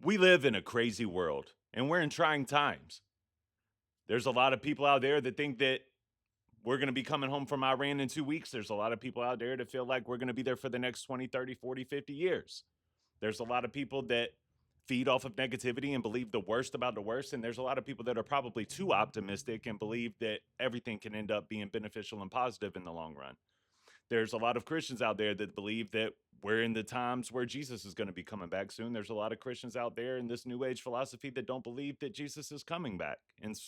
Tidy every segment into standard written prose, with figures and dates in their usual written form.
We live in a crazy world and we're in trying times. There's a lot of people out there that think that we're going to be coming home from Iran in 2 weeks. There's a lot of people out there that feel like we're going to be there for the next 20, 30, 40, 50 years. There's a lot of people that feed off of negativity and believe the worst about the worst. And there's a lot of people that are probably too optimistic and believe that everything can end up being beneficial and positive in the long run. There's a lot of Christians out there that believe that we're in the times where Jesus is going to be coming back soon. There's a lot of Christians out there in this new age philosophy that don't believe that Jesus is coming back. And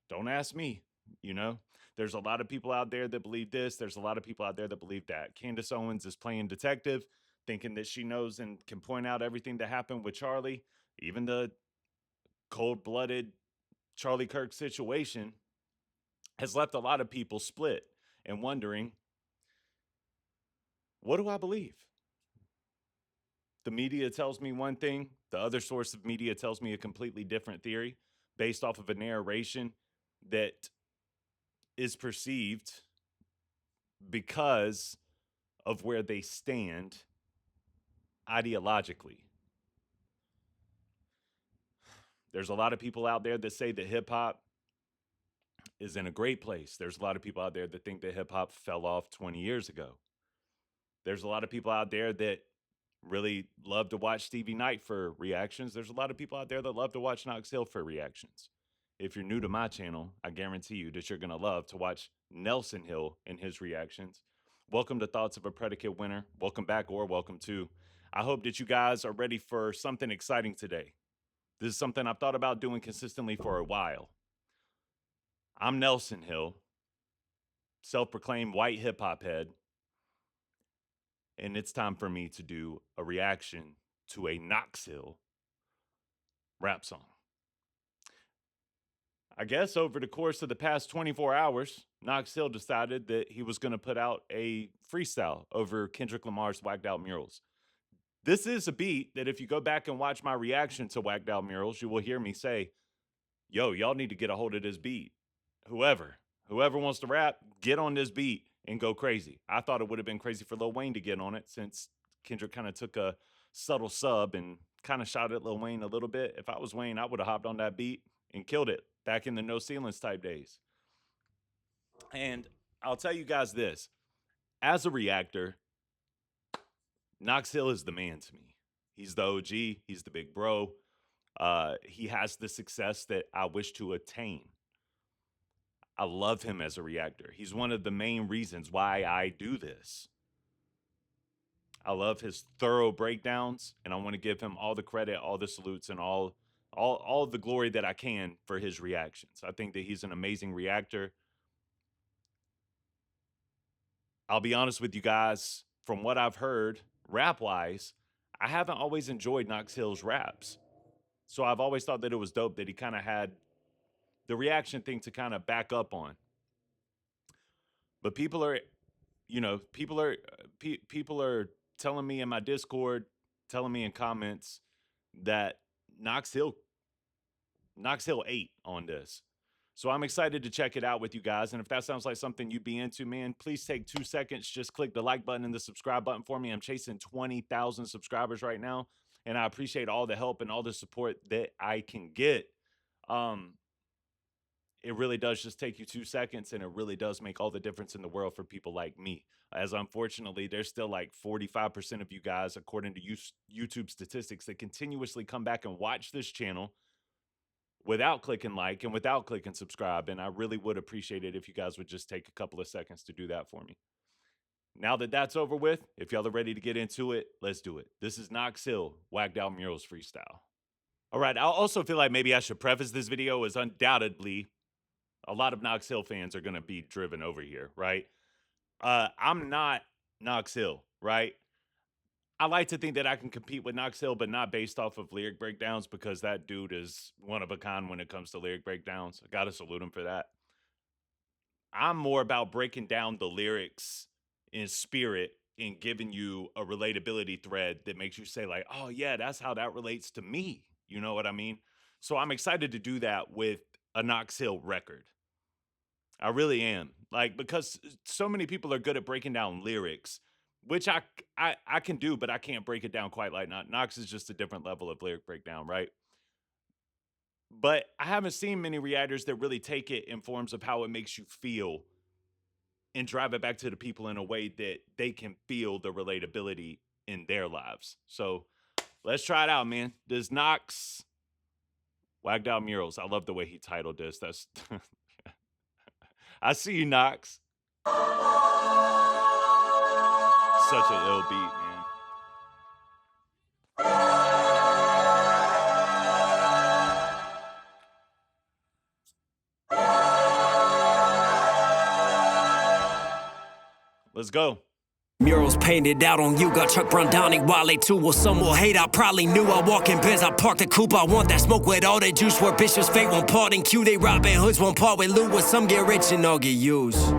don't ask me, you know. There's a lot of people out there that believe this. There's a lot of people out there that believe that. Candace Owens is playing detective, thinking that she knows and can point out everything that happened with Charlie, even the cold-blooded Charlie Kirk situation has left a lot of people split and wondering, what do I believe? The media tells me one thing, the other source of media tells me a completely different theory based off of a narration that is perceived because of where they stand ideologically. There's a lot of people out there that say that hip hop is in a great place. There's a lot of people out there that think that hip hop fell off 20 years ago. There's a lot of people out there that really love to watch Stevie Knight for reactions. There's a lot of people out there that love to watch Knox Hill for reactions. If you're new to my channel, I guarantee you that you're going to love to watch Nelson Hill and his reactions. Welcome to Thoughts of a Predicate Winner. Welcome back or welcome to. I hope that you guys are ready for something exciting today. This is something I've thought about doing consistently for a while. I'm Nelson Hill, self-proclaimed white hip-hop head, and it's time for me to do a reaction to a Knox Hill rap song. I guess over the course of the past 24 hours, Knox Hill decided that he was going to put out a freestyle over Kendrick Lamar's Wacced Out Murals. This is a beat that if you go back and watch my reaction to Wacced Out Murals, you will hear me say, yo, y'all need to get a hold of this beat. Whoever wants to rap, get on this beat and go crazy. I thought it would have been crazy for Lil Wayne to get on it since Kendrick kind of took a subtle sub and kind of shot at Lil Wayne a little bit. If I was Wayne, I would have hopped on that beat and killed it back in the no ceilings type days. And I'll tell you guys this, as a reactor, Knox Hill is the man to me. He's the OG, he's the big bro. He has the success that I wish to attain. I love him as a reactor. He's one of the main reasons why I do this. I love his thorough breakdowns, and I want to give him all the credit, all the salutes, and all the glory that I can for his reactions. I think that he's an amazing reactor. I'll be honest with you guys, from what I've heard, rap-wise, I haven't always enjoyed Knox Hill's raps. So I've always thought that it was dope that he kind of had the reaction thing to kind of back up on. But people are telling me in my Discord, telling me in comments that Knox Hill ate on this. So I'm excited to check it out with you guys. And if that sounds like something you'd be into, man, please take 2 seconds. Just click the like button and the subscribe button for me. I'm chasing 20,000 subscribers right now, and I appreciate all the help and all the support that I can get. It really does just take you 2 seconds, and it really does make all the difference in the world for people like me. As unfortunately, there's still like 45% of you guys, according to YouTube statistics, that continuously come back and watch this channel without clicking like and without clicking subscribe. And I really would appreciate it if you guys would just take a couple of seconds to do that for me. Now that that's over with, if y'all are ready to get into it, let's do it. This is Knox Hill, Wacced Out Murals freestyle. All right, I also feel like maybe I should preface this video as undoubtedly a lot of Knox Hill fans are going to be driven over here, right? I'm not Knox Hill, right? I like to think that I can compete with Knox Hill, but not based off of lyric breakdowns, because that dude is one of a kind when it comes to lyric breakdowns. I got to salute him for that. I'm more about breaking down the lyrics in spirit and giving you a relatability thread that makes you say like, oh yeah, that's how that relates to me. You know what I mean? So I'm excited to do that with a Knox Hill record. I really am. Like, because so many people are good at breaking down lyrics, which I can do, but I can't break it down quite like Knox is just a different level of lyric breakdown, right? But I haven't seen many reactors that really take it in forms of how it makes you feel and drive it back to the people in a way that they can feel the relatability in their lives. So let's try it out, man. Does Knox Wagged Out Murals? I love the way he titled this. That's I see you, Knox. Such an ill beat, man. Let's go. Murals painted out on you, got Chuck Brown, Donnie, Wale too. Well, some will hate, I probably knew. I walk in Benz, I park the coupe. I want that smoke with all the juice. Where bitches fake won't part in Q, they robbing hoods won't part with loot. Where some get rich and all get used.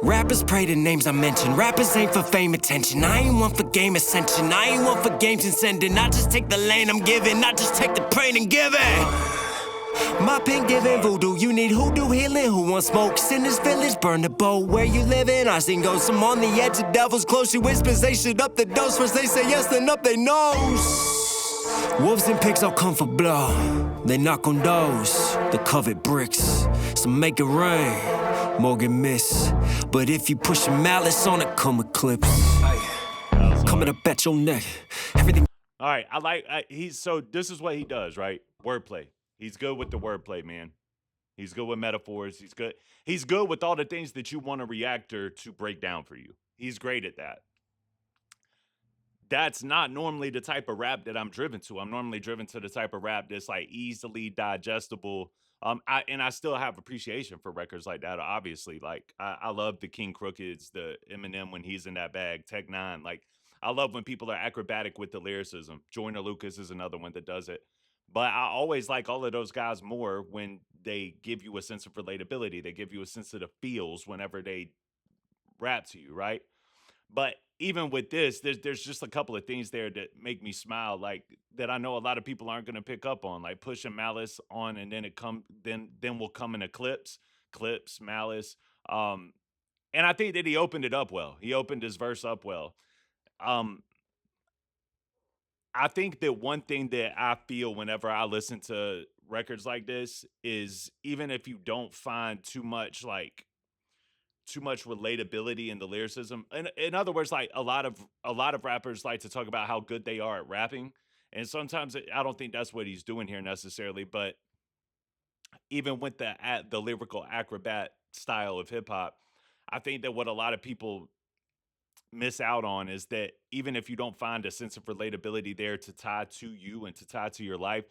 Rappers pray the names I mention. Rappers ain't for fame attention. I ain't one for game ascension. I ain't one for games and sending. I just take the lane I'm giving. I just take the pain and give it. My pain giving voodoo. You need hoodoo healing. Who wants smokes in this village? Burn the boat where you living. I seen ghosts. I'm on the edge of devil's close. She whispers they should up the dose. First they say yes, then up they nose. Wolves and pigs all come for blow. They knock on doors. The covered bricks. So make it rain. Morgan miss. But if you push a malice on it, come eclipse. Coming up at your neck. Everything. All right, so this is what he does, right? Wordplay. He's good with the wordplay, man. He's good with metaphors. He's good with all the things that you want a reactor to break down for you. He's great at that. That's not normally the type of rap that I'm driven to. I'm normally driven to the type of rap that's like easily digestible. I still have appreciation for records like that. Obviously, like I love the King Crookeds, the Eminem when he's in that bag, Tech Nine. Like I love when people are acrobatic with the lyricism. Joyner Lucas is another one that does it. But I always like all of those guys more when they give you a sense of relatability. They give you a sense of the feels whenever they rap to you, right? But even with this, there's just a couple of things there that make me smile, like that I know a lot of people aren't going to pick up on, like pushing Malice on, and then will come in Clips, Malice, and I think that he opened it up well. He opened his verse up well. I think that one thing that I feel whenever I listen to records like this is even if you don't find too much relatability in the lyricism. In other words, like a lot of rappers like to talk about how good they are at rapping, and sometimes I don't think that's what he's doing here necessarily. But even with the lyrical acrobat style of hip hop, I think that what a lot of people miss out on is that even if you don't find a sense of relatability there to tie to you and to tie to your life,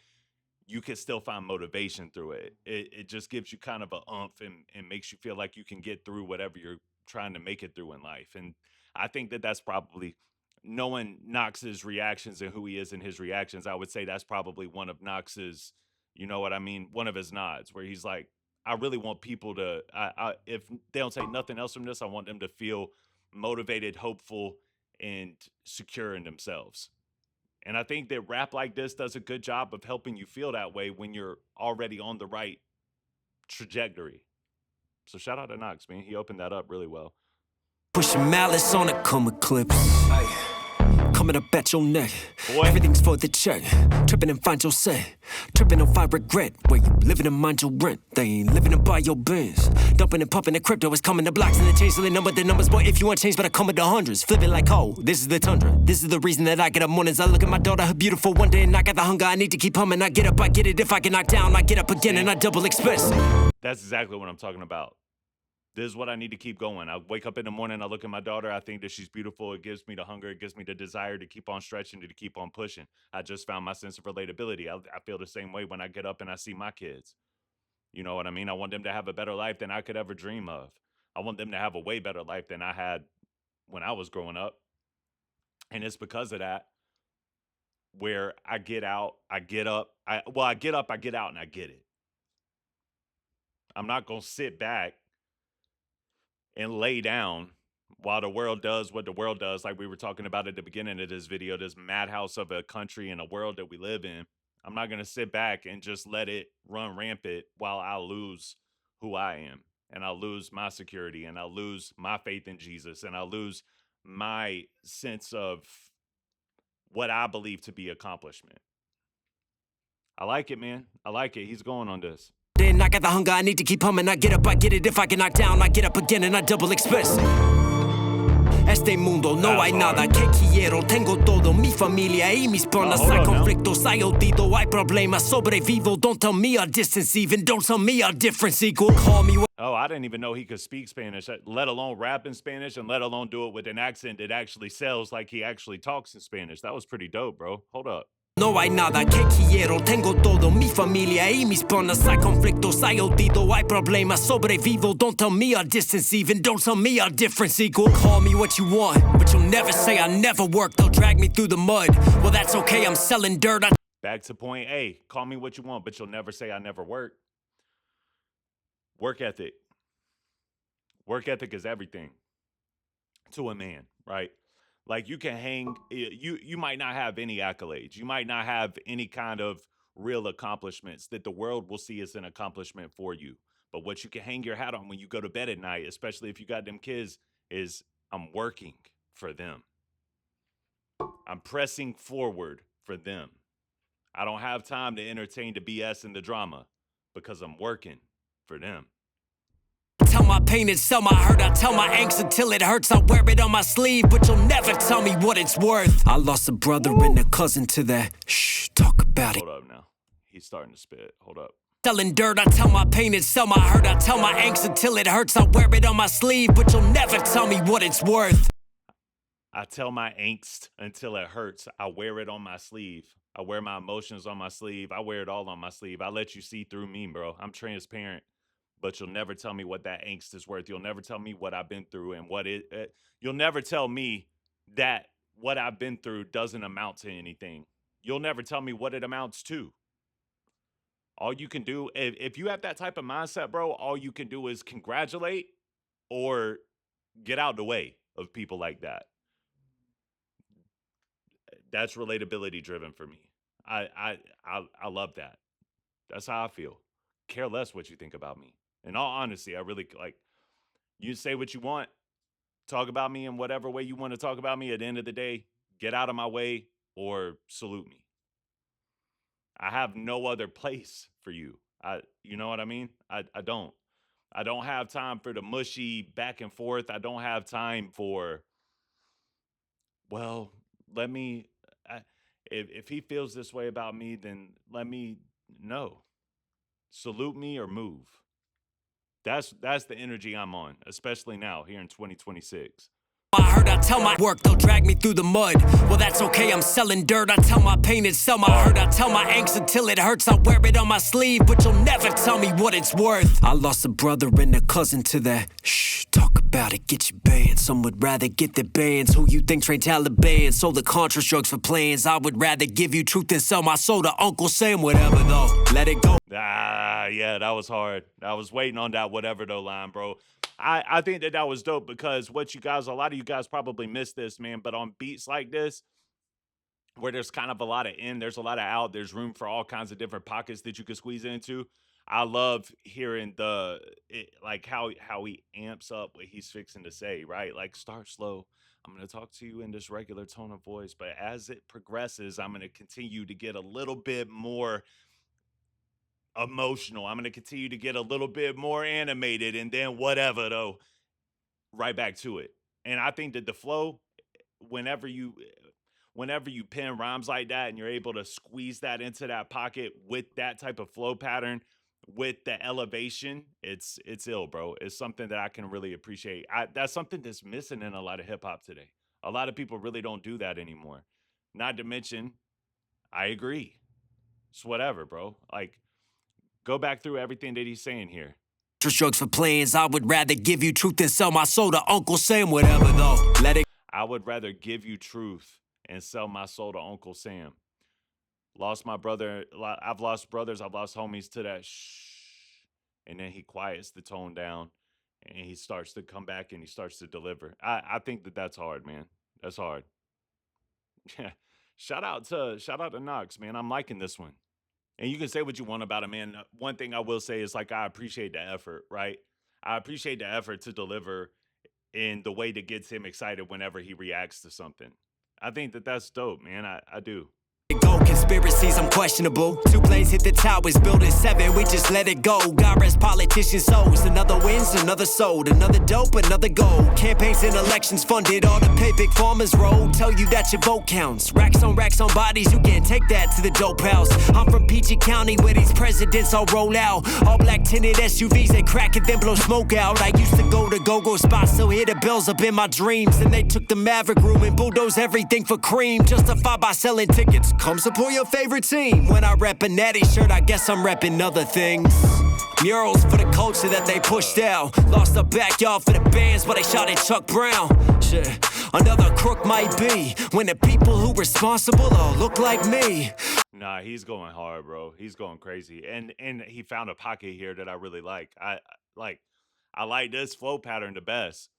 you can still find motivation through it. It just gives you kind of a oomph and makes you feel like you can get through whatever you're trying to make it through in life. And I think that that's probably, knowing Knox's reactions and who he is in his reactions, I would say that's probably one of Knox's, you know what I mean, one of his nods where he's like, I really want people to, if they don't take nothing else from this, I want them to feel motivated, hopeful, and secure in themselves. And I think that rap like this does a good job of helping you feel that way when you're already on the right trajectory. So shout out to Knox, man. He opened that up really well. Pushing Malice on it, come eclipse. Coming up at your neck. Boy. Everything's for the check. Tripping and find your set. Tripping and find regret. Where you living and mind your rent. They ain't living and buy your bins. Dumping and pumping the crypto is coming. The blocks and the change. So they number the numbers. Boy, if you want change, better come with the hundreds. Flip it like, oh, this is the tundra. This is the reason that I get up mornings. I look at my daughter, her beautiful one day, and I got the hunger. I need to keep humming. I get up, I get it. If I get knocked down, I get up again and I double expense. That's exactly what I'm talking about. This is what I need to keep going. I wake up in the morning, I look at my daughter, I think that she's beautiful. It gives me the hunger, it gives me the desire to keep on stretching, to keep on pushing. I just found my sense of relatability. I feel the same way when I get up and I see my kids. You know what I mean? I want them to have a better life than I could ever dream of. I want them to have a way better life than I had when I was growing up. And it's because of that where I get out, I get up, I get up, I get out, and I get it. I'm not going to sit back and lay down while the world does what the world does, like we were talking about at the beginning of this video, this madhouse of a country and a world that we live in. I'm not going to sit back and just let it run rampant while I lose who I am. and I'll lose my security, and I'll lose my faith in Jesus, and I'll lose my sense of what I believe to be accomplishment. I like it, man. I like it. He's going on this. I got the hunger, I need to keep humming. I get up, I get it. If I get knocked down, I get up again and I double express it. Este mundo no hay nada que quiero. Tengo todo, mi familia y mis panas. Hay conflictos, hay odio, hay problemas. Sobrevivo. Don't tell me our distance even. Don't tell me our difference equal. Call me. Oh, I didn't even know he could speak Spanish, let alone rap in Spanish, and let alone do it with an accent that actually sells like he actually talks in Spanish. That was pretty dope, bro. Hold up. No hay nada que quiero, tengo todo, mi familia y mis panas. Hay conflictos, hay odio, hay problemas. Sobrevivo. Don't tell me our distance even. Don't tell me our difference equal. Call me what you want, but you'll never say I never worked. They'll drag me through the mud. Well, that's okay, I'm selling dirt. Back to point A. Call me what you want, but you'll never say I never worked. Work ethic. Work ethic is everything to a man, right? Like you can hang, you might not have any accolades. You might not have any kind of real accomplishments that the world will see as an accomplishment for you. But what you can hang your hat on when you go to bed at night, especially if you got them kids, is I'm working for them. I'm pressing forward for them. I don't have time to entertain the BS and the drama because I'm working for them. Tell my pain and sell my hurt. I tell my angst until it hurts. I wear it on my sleeve, but you'll never tell me what it's worth. I lost a brother and a cousin to that. Shh, talk about it. Hold up now. He's starting to spit. Hold up. Selling dirt, I tell my pain and sell my hurt. I tell my angst until it hurts. I wear it on my sleeve, but you'll never tell me what it's worth. I tell my angst until it hurts. I wear it on my sleeve. I wear my emotions on my sleeve. I wear it all on my sleeve. I let you see through me, bro. I'm transparent. But you'll never tell me what that angst is worth. You'll never tell me what I've been through and what you'll never tell me that what I've been through doesn't amount to anything. You'll never tell me what it amounts to. All you can do, if you have that type of mindset, bro, all you can do is congratulate or get out the way of people like that. That's relatability driven for me. I love that. That's how I feel. Care less what you think about me. In all honesty, I really like you say what you want, talk about me in whatever way you want to talk about me. At the end of the day, get out of my way or salute me. I have no other place for you. You know what I mean? I don't. I don't have time for the mushy back and forth. I don't have time for, well, let me, if he feels this way about me, then let me know. Salute me or move. That's the energy I'm on, especially now here in 2026. I heard I tell my work, they'll drag me through the mud. Well, that's okay, I'm selling dirt. I tell my pain and sell my hurt. I tell my angst until it hurts. I wear it on my sleeve, but you'll never tell me what it's worth. I lost a brother and a cousin to that. Shh, talk about it, get your banned. Some would rather get their bands. Who you think trained Taliban? Sold the Contra drugs for plans. I would rather give you truth than sell my soul to Uncle Sam. Whatever though, let it go. Yeah, that was hard. I was waiting on that whatever though line, bro. I think that was dope because a lot of you guys probably missed this, man, but on beats like this, where there's kind of a lot of in, there's a lot of out, there's room for all kinds of different pockets that you could squeeze into. I love hearing how he amps up what he's fixing to say, right? Like, start slow. I'm going to talk to you in this regular tone of voice, but as it progresses, I'm going to continue to get a little bit more emotional. I'm going to continue to get a little bit more animated, and then whatever though, right back to it. And I think that the flow, whenever you pen rhymes like that and you're able to squeeze that into that pocket with that type of flow pattern, with the elevation, it's ill, bro. It's something that I can really appreciate. That's something that's missing in a lot of hip hop today. A lot of people really don't do that anymore. Not to mention, I agree. It's whatever, bro. Like, go back through everything that he's saying here. Drugs for plans. I would rather give you truth than sell my soul to Uncle Sam. Whatever though, let it. I would rather give you truth and sell my soul to Uncle Sam. Lost my brother. I've lost brothers. I've lost homies to that shh. And then he quiets the tone down and he starts to come back and he starts to deliver. I think that's hard, man. That's hard. Yeah. Shout out to Knox, man. I'm liking this one. And you can say what you want about it, man. One thing I will say is, like, I appreciate the effort, right? I appreciate the effort to deliver in the way that gets him excited whenever he reacts to something. I think that that's dope, man. I do. Go conspiracies, I'm questionable. 2 planes hit the towers, building 7, we just let it go. God rest politicians' souls. Another wins, another sold. Another dope, another gold. Campaigns and elections funded, all to pay big farmers roll. Tell you that your vote counts. Racks on bodies, you can't take that to the dope house. I'm from PG County where these presidents all roll out. All black tinted SUVs, they crack it, then blow smoke out. I used to go to go-go spots, so hear the bells up in my dreams. And they took the Maverick room and bulldozed everything for cream. Justified by selling tickets. Come support your favorite team. When I rep a natty shirt, I guess I'm repping other things. Murals for the culture that they pushed out. Lost the backyard for the bands, but they shot at Chuck Brown. Shit, another crook might be when the people who responsible all look like me. Nah, he's going hard, bro. He's going crazy, and he found a pocket here that I really like. I like this flow pattern the best.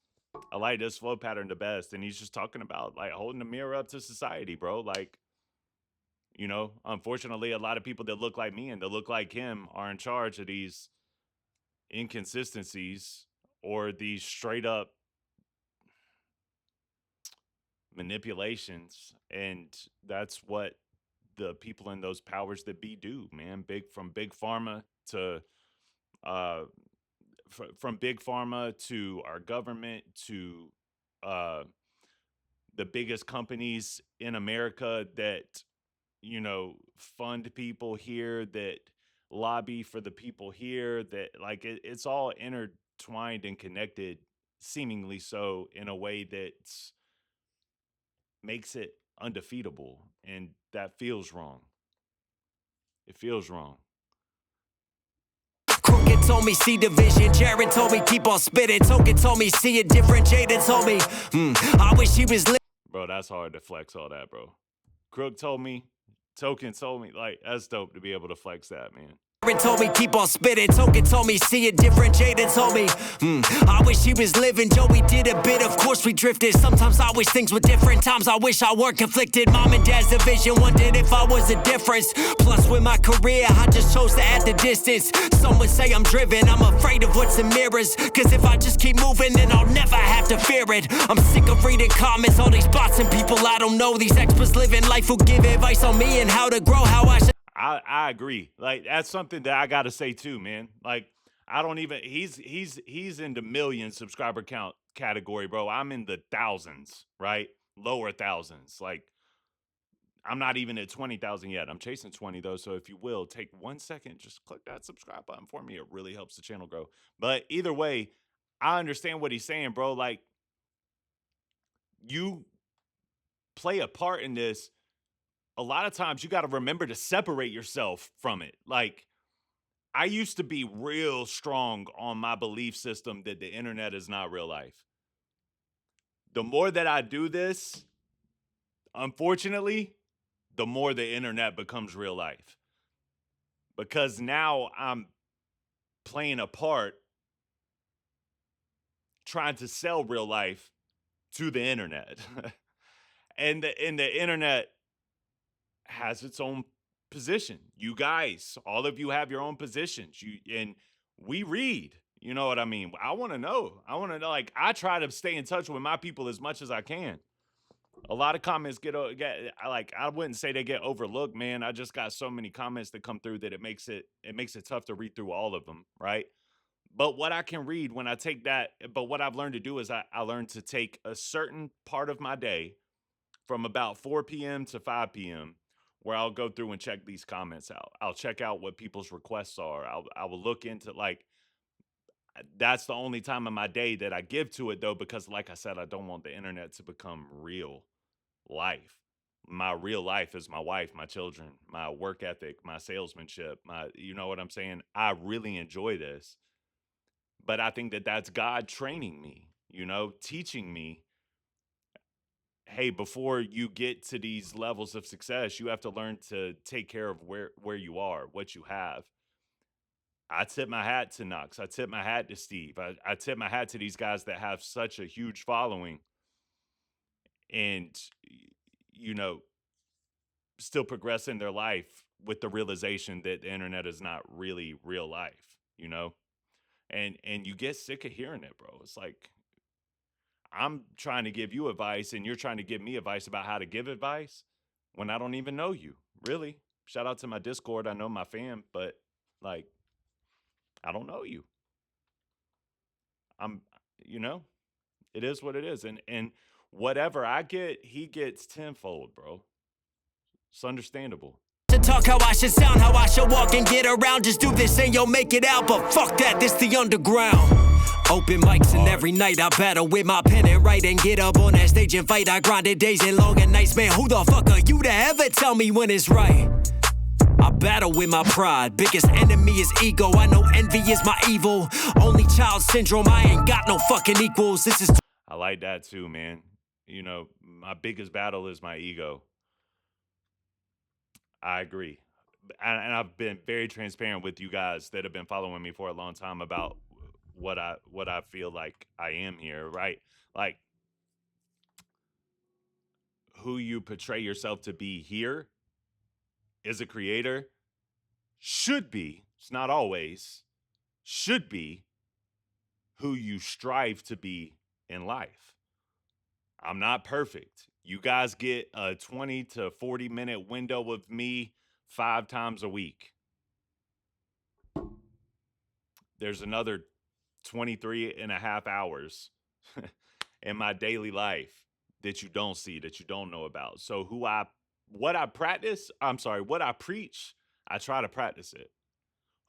I like this flow pattern the best, and he's just talking about like holding the mirror up to society, bro. Like, you know, unfortunately, a lot of people that look like me and that look like him are in charge of these inconsistencies or these straight up manipulations, and that's what the people in those powers that be do, man. From big pharma to uh from big pharma to our government to uh the biggest companies in America that, you know, fund people here, that lobby for the people here, that like it's all intertwined and connected, seemingly so, in a way that makes it undefeatable, and that feels wrong. It feels wrong. Crooked told me see division, Jared told me keep on spitting. Token told me see it different, Jaden told me I wish he was Bro, that's hard to flex all that, bro. Crook told me, Token told me, like, that's dope to be able to flex that, man. told me keep on spitting. Token told me see it different. Jaden told me I wish he was living. Joey did a bit, of course we drifted. Sometimes I wish things were different. Times I wish I weren't conflicted. Mom and dad's division wondered if I was a difference. Plus with my career I just chose to add the distance. Some would say I'm driven, I'm afraid of what's in mirrors. Cause if I just keep moving then I'll never have to fear it. I'm sick of reading comments, all these bots and people I don't know. These experts living life will give advice on me and how to grow, how I should. I agree. Like, that's something that I gotta say too, man. Like, I don't even he's in the million subscriber count category, bro. I'm in the thousands, right? Lower thousands. Like, I'm not even at 20,000 yet. I'm chasing 20 though. So if you will, take 1 second, just click that subscribe button for me. It really helps the channel grow. But either way, I understand what he's saying, bro. Like, you play a part in this. A lot of times you got to remember to separate yourself from it. Like, I used to be real strong on my belief system that the internet is not real life. The more that I do this, unfortunately, the more the internet becomes real life. Because now I'm playing a part trying to sell real life to the internet. and the internet has its own position. You guys, all of you have your own positions. And we read. You know what I mean? I want to know. Like, I try to stay in touch with my people as much as I can. A lot of comments get like, I wouldn't say they get overlooked, man. I just got so many comments that come through that it makes it tough to read through all of them, right? But what I can read when I take that, but what I've learned to do is I learned to take a certain part of my day from about 4 p.m. to 5 p.m. where I'll go through and check these comments out. I'll check out what people's requests are. I will look into, like, that's the only time in my day that I give to it, though, because like I said, I don't want the internet to become real life. My real life is my wife, my children, my work ethic, my salesmanship, you know what I'm saying? I really enjoy this. But I think that that's God training me, you know, teaching me, hey, before you get to these levels of success, you have to learn to take care of where you are, what you have. I tip my hat to Knox. I tip my hat to Steve. I tip my hat to these guys that have such a huge following and, you know, still progress in their life with the realization that the internet is not really real life, you know? And you get sick of hearing it, bro. It's like I'm trying to give you advice and you're trying to give me advice about how to give advice when I don't even know you. Really. Shout out to my Discord. I know my fam, but like I don't know you. I'm you know, it is what it is. And whatever I get, he gets tenfold, bro. It's understandable. To talk how I should sound, how I should walk and get around. Just do this and you'll make it out. But fuck that, this the underground. Open mics and every night I battle with my pen and write and get up on that stage and fight. I grinded days and long and nights, man. Who the fuck are you to ever tell me when it's right? I battle with my pride. Biggest enemy is ego. I know envy is my evil. Only child syndrome. I ain't got no fucking equals. This is. I like that too, man. You know, my biggest battle is my ego. I agree. And I've been very transparent with you guys that have been following me for a long time about what I feel like I am here, right? Like who you portray yourself to be here as a creator should be, it's not always, should be who you strive to be in life. I'm not perfect. You guys get a 20 to 40 minute window of me 5 times a week. There's another 23 and a half hours in my daily life that you don't see, that you don't know about. So what I preach, I try to practice it.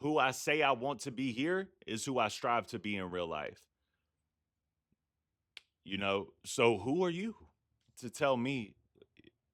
Who I say I want to be here is who I strive to be in real life. You know, so who are you to tell me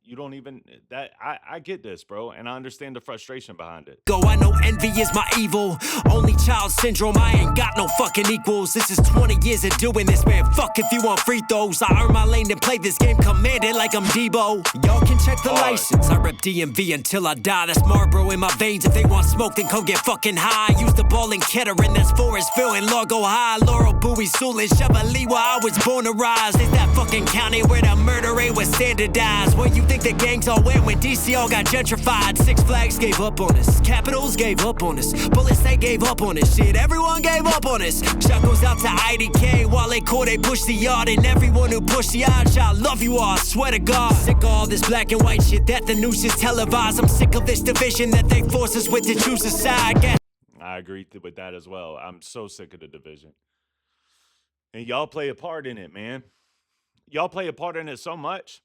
you don't even that I get this, bro, and I understand the frustration behind it. Go, I know envy is my evil. Only child syndrome. I ain't got no fucking equals. This is 20 years of doing this, man. Fuck if you want free throws. I earn my lane and play this game commanded like I'm Debo. Y'all can check the license. I rep DMV until I die. That's Marlboro in my veins. If they want smoke, then come get fucking high. Use the ball in Kettering. That's Forestville and Largo High. Laurel, Bowie, Sewell, and Chevrolet where I was born to rise. It's that fucking county where the murder rate was standardized. Where you think the gangs all went when DC all got gentrified. Six Flags gave up on us. Capitals gave up on us. Bullets, they gave up on us. Shit, everyone gave up on us. Shout goes out to IDK. While they call, they push the yard. And everyone who pushed the odd shot, love you all, I swear to God. Sick of all this black and white shit that the news is televised. I'm sick of this division that they force us with to choose a side. I agree with that as well. I'm so sick of the division. And y'all play a part in it, man. Y'all play a part in it so much.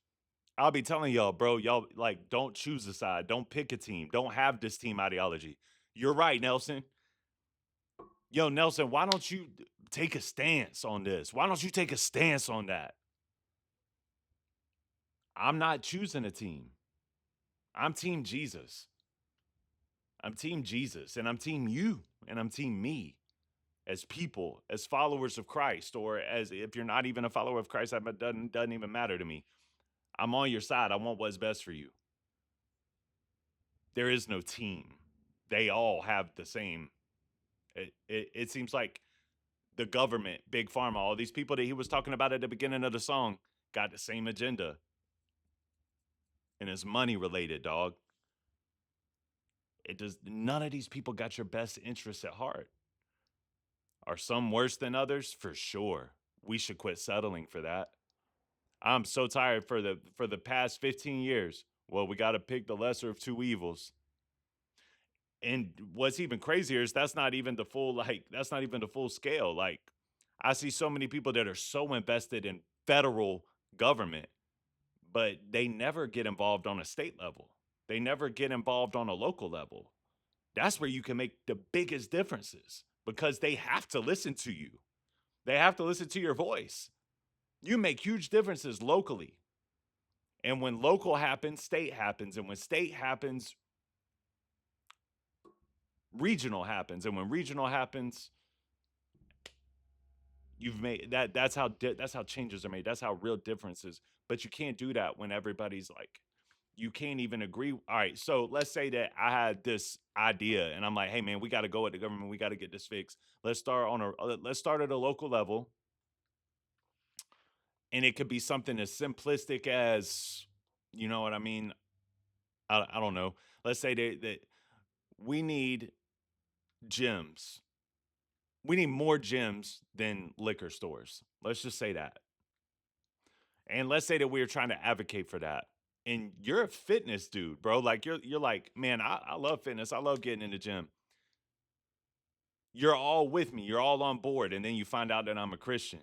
I'll be telling y'all, bro, y'all, like, don't choose a side. Don't pick a team. Don't have this team ideology. You're right, Nelson. Yo, Nelson, why don't you take a stance on this? Why don't you take a stance on that? I'm not choosing a team. I'm Team Jesus. I'm Team Jesus, and I'm Team you, and I'm Team me. As people, as followers of Christ, or as if you're not even a follower of Christ, that doesn't even matter to me. I'm on your side. I want what's best for you. There is no team. They all have the same. It seems like the government, Big Pharma, all these people that he was talking about at the beginning of the song got the same agenda. And it's money related, dog. None of these people got your best interests at heart. Are some worse than others? For sure. We should quit settling for that. I'm so tired for the past 15 years. Well, we got to pick the lesser of two evils. And what's even crazier is that's not even the full scale. Like, I see so many people that are so invested in federal government, but they never get involved on a state level. They never get involved on a local level. That's where you can make the biggest differences because they have to listen to you. They have to listen to your voice. You make huge differences locally. And when local happens, state happens. And when state happens, regional happens. And when regional happens, you've made that. That's how changes are made. That's how real differences. But you can't do that when everybody's like, you can't even agree. All right, so let's say that I had this idea and I'm like, hey man, we got to go at the government. We got to get this fixed. Let's start at a local level. And it could be something as simplistic as, you know what I mean? I don't know. Let's say that we need gyms. We need more gyms than liquor stores. Let's just say that. And let's say that we're trying to advocate for that. And you're a fitness dude, bro. Like you're like, man, I love fitness. I love getting in the gym. You're all with me. You're all on board. And then you find out that I'm a Christian.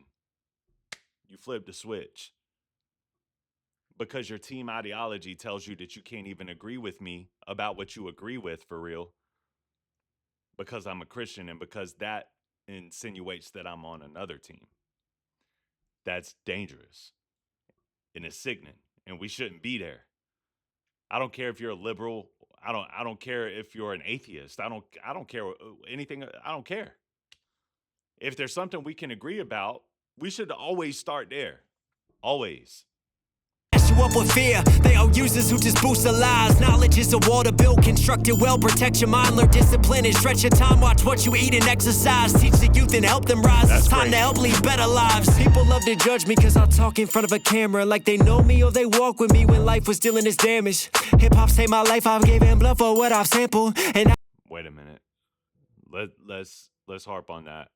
You flip the switch. Because your team ideology tells you that you can't even agree with me about what you agree with for real. Because I'm a Christian and because that insinuates that I'm on another team. That's dangerous. And it's sickening. And we shouldn't be there. I don't care if you're a liberal. I don't care if you're an atheist. I don't care anything. I don't care. If there's something we can agree about, we should always start there. Always. You up with fear. They are users who just boost their lives. Knowledge is a wall to build, construct it well, protect your mind, learn discipline and stretch your time. Watch what you eat and exercise. Teach the youth and help them rise. It's time to help lead better lives. People love to judge me cause I talk in front of a camera like they know me or they walk with me when life was dealing its damage. Hip-hop saved my life, I've given blood for what I've sampled. And wait a minute. Let's harp on that.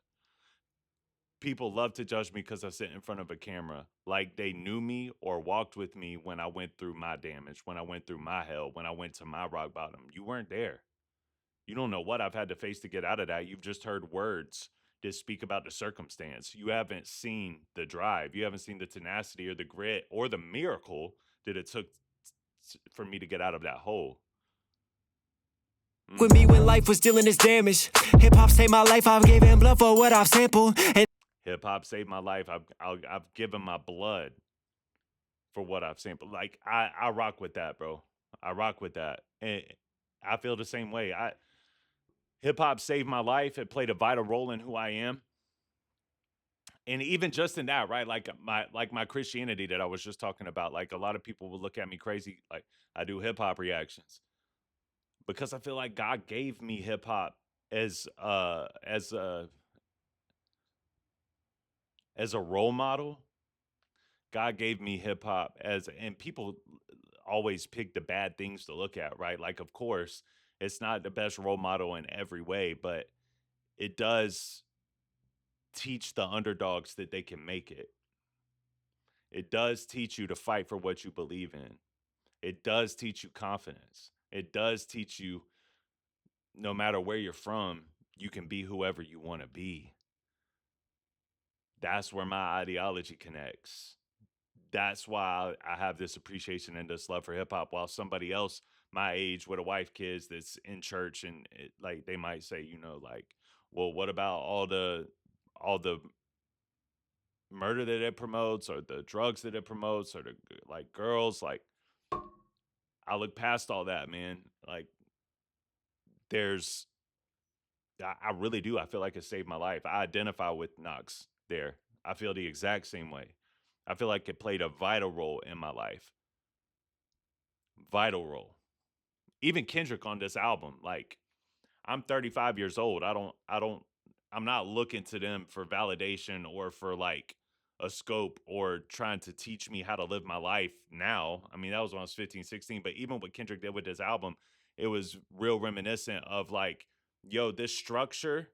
People love to judge me because I sit in front of a camera like they knew me or walked with me when I went through my damage, when I went through my hell, when I went to my rock bottom. You weren't there. You don't know what I've had to face to get out of that. You've just heard words that speak about the circumstance. You haven't seen the drive. You haven't seen the tenacity or the grit or the miracle that it took for me to get out of that hole. With me when life was dealing its damage. Hip-hop saved my life, I've given blood for what I've sampled. And hip-hop saved my life. I've given my blood for what I've sampled. Like, I rock with that, bro. I rock with that. And I feel the same way. Hip-hop saved my life. It played a vital role in who I am. And even just in that, right? Like my Christianity that I was just talking about. Like, a lot of people will look at me crazy. Like, I do hip-hop reactions. Because I feel like God gave me hip-hop as a role model. God gave me hip-hop and people always pick the bad things to look at, right? Like, of course, it's not the best role model in every way, but it does teach the underdogs that they can make it. It does teach you to fight for what you believe in. It does teach you confidence. It does teach you, no matter where you're from, you can be whoever you want to be. That's where my ideology connects. That's why I have this appreciation and this love for hip hop, while somebody else my age with a wife, kids, that's in church and like they might say, like, well, what about all the murder that it promotes or the drugs that it promotes or the like girls? Like, I look past all that, man. Like, I really do. I feel like it saved my life. I identify with Knox there. I feel the exact same way. I feel like it played a vital role in my life. Vital role. Even Kendrick on this album, like, I'm 35 years old. I'm not looking to them for validation or for like a scope or trying to teach me how to live my life now. I mean, that was when I was 15, 16. But even what Kendrick did with this album, it was real reminiscent of like, yo, this structure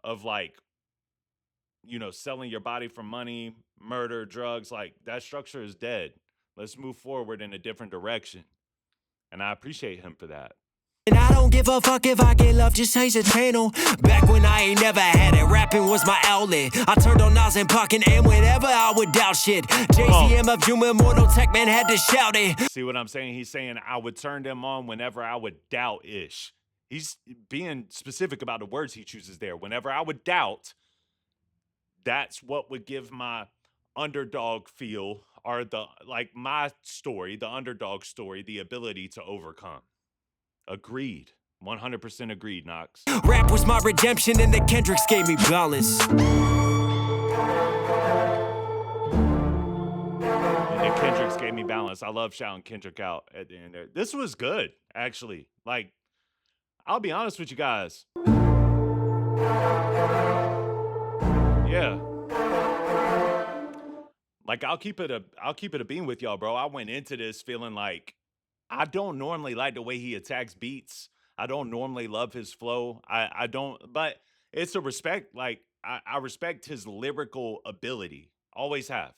of like, selling your body for money, murder, drugs, like that structure is dead. Let's move forward in a different direction. And I appreciate him for that. And I don't give a fuck if I get love, just change the channel. Back when I ain't never had it, rapping was my outlet. I turned on Nas and Pac and M whenever I would doubt shit. Jay-Z, MF, Juma, Mortal Tech, man, had to shout it. See what I'm saying? He's saying I would turn them on whenever I would doubt-ish. He's being specific about the words he chooses there. Whenever I would doubt, that's what would give my underdog feel, or my story, the underdog story, the ability to overcome. Agreed. 100% agreed, Knox. Rap was my redemption and the Kendricks gave me balance. And the Kendricks gave me balance. I love shouting Kendrick out at the end there. This was good, actually. Like, I'll be honest with you guys. Yeah. Like, I'll keep it a beam with y'all, bro. I went into this feeling like I don't normally like the way he attacks beats. I don't normally love his flow. I don't, but it's a respect. Like I respect his lyrical ability. Always have.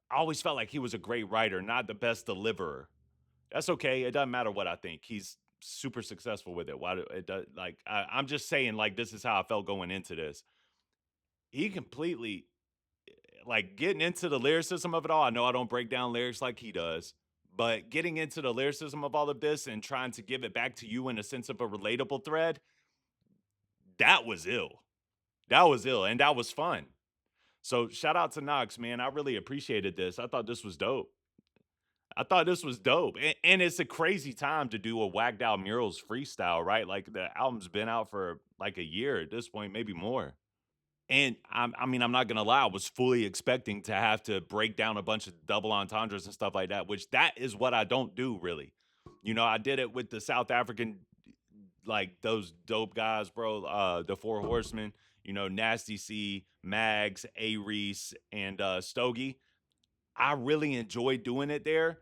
I always felt like he was a great writer, not the best deliverer. That's okay. It doesn't matter what I think. He's super successful with it. Why do it does like I'm just saying like this is how I felt going into this. He completely like getting into the lyricism of it all. I know I don't break down lyrics like he does, but getting into the lyricism of all of this and trying to give it back to you in a sense of a relatable thread, that was ill. That was ill and that was fun. So shout out to Knox, man. I really appreciated this. I thought this was dope. I thought this was dope. And it's a crazy time to do a whacked out murals freestyle, right? Like the album's been out for like a year at this point, maybe more. And I mean, I'm not gonna lie, I was fully expecting to have to break down a bunch of double entendres and stuff like that, which that is what I don't do really. You know, I did it with the South African, like those dope guys, bro. The Four Horsemen, you know, Nasty C, Mags, A Reese, and Stogie. I really enjoy doing it there,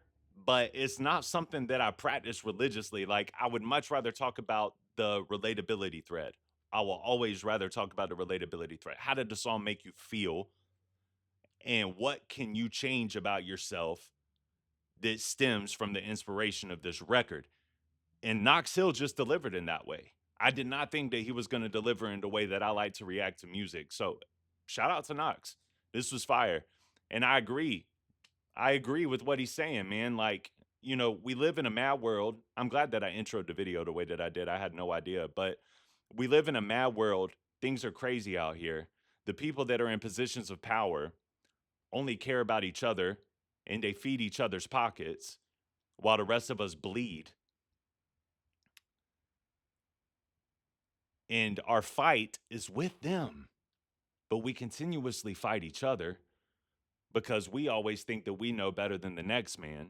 but it's not something that I practice religiously. Like, I would much rather talk about the relatability thread. I will always rather talk about the relatability thread. How did the song make you feel? And what can you change about yourself that stems from the inspiration of this record? And Knox Hill just delivered in that way. I did not think that he was going to deliver in the way that I like to react to music. So, shout out to Knox. This was fire. And I agree. I agree with what he's saying, man. Like, you know, we live in a mad world. I'm glad that I introed the video the way that I did. I had no idea, but we live in a mad world. Things are crazy out here. The people that are in positions of power only care about each other and they feed each other's pockets while the rest of us bleed. And our fight is with them, but we continuously fight each other because we always think that we know better than the next man.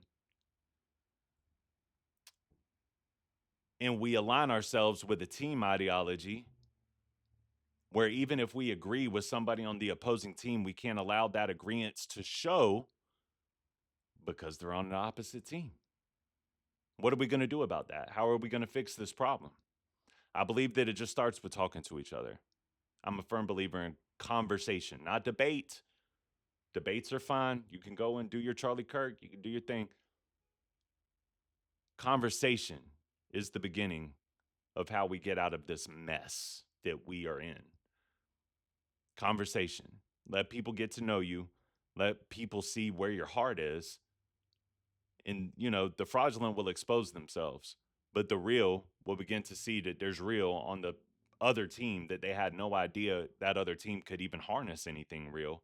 And we align ourselves with a team ideology where even if we agree with somebody on the opposing team, we can't allow that agreement to show because they're on the opposite team. What are we going to do about that? How are we going to fix this problem? I believe that it just starts with talking to each other. I'm a firm believer in conversation, not debate. Debates are fine. You can go and do your Charlie Kirk, you can do your thing. Conversation is the beginning of how we get out of this mess that we are in. Conversation. Let people get to know you. Let people see where your heart is. And, you know, the fraudulent will expose themselves, but the real will begin to see that there's real on the other team that they had no idea that other team could even harness anything real.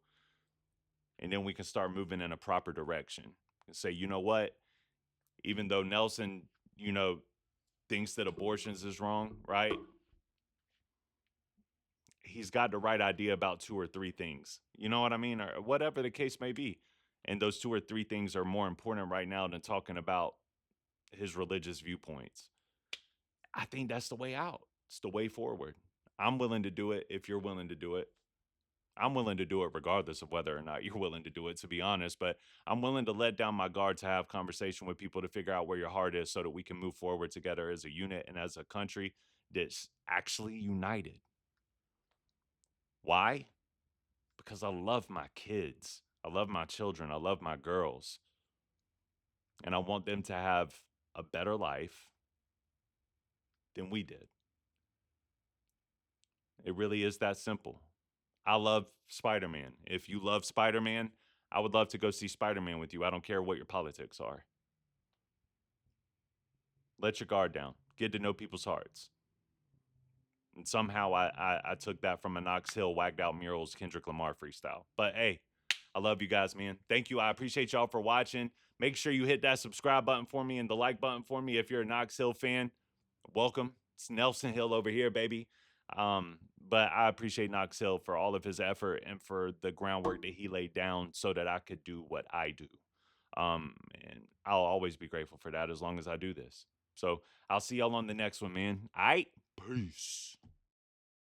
And then we can start moving in a proper direction and say, you know what? Even though Nelson, you know, thinks that abortions is wrong, right? He's got the right idea about two or three things. You know what I mean? Or whatever the case may be. And those two or three things are more important right now than talking about his religious viewpoints. I think that's the way out. It's the way forward. I'm willing to do it if you're willing to do it. I'm willing to do it regardless of whether or not you're willing to do it, to be honest. But I'm willing to let down my guard to have conversation with people to figure out where your heart is so that we can move forward together as a unit and as a country that's actually united. Why? Because I love my kids. I love my children. I love my girls. And I want them to have a better life than we did. It really is that simple. I love Spider-Man. If you love Spider-Man, I would love to go see Spider-Man with you. I don't care what your politics are. Let your guard down. Get to know people's hearts. And somehow I took that from a Knox Hill whacked out murals Kendrick Lamar freestyle. But hey, I love you guys, man. Thank you. I appreciate y'all for watching. Make sure you hit that subscribe button for me and the like button for me if you're a Knox Hill fan. Welcome. It's Nelson Hill over here, baby. But I appreciate Knox Hill for all of his effort and for the groundwork that he laid down so that I could do what I do. And I'll always be grateful for that as long as I do this. So I'll see y'all on the next one, man. All right. Peace.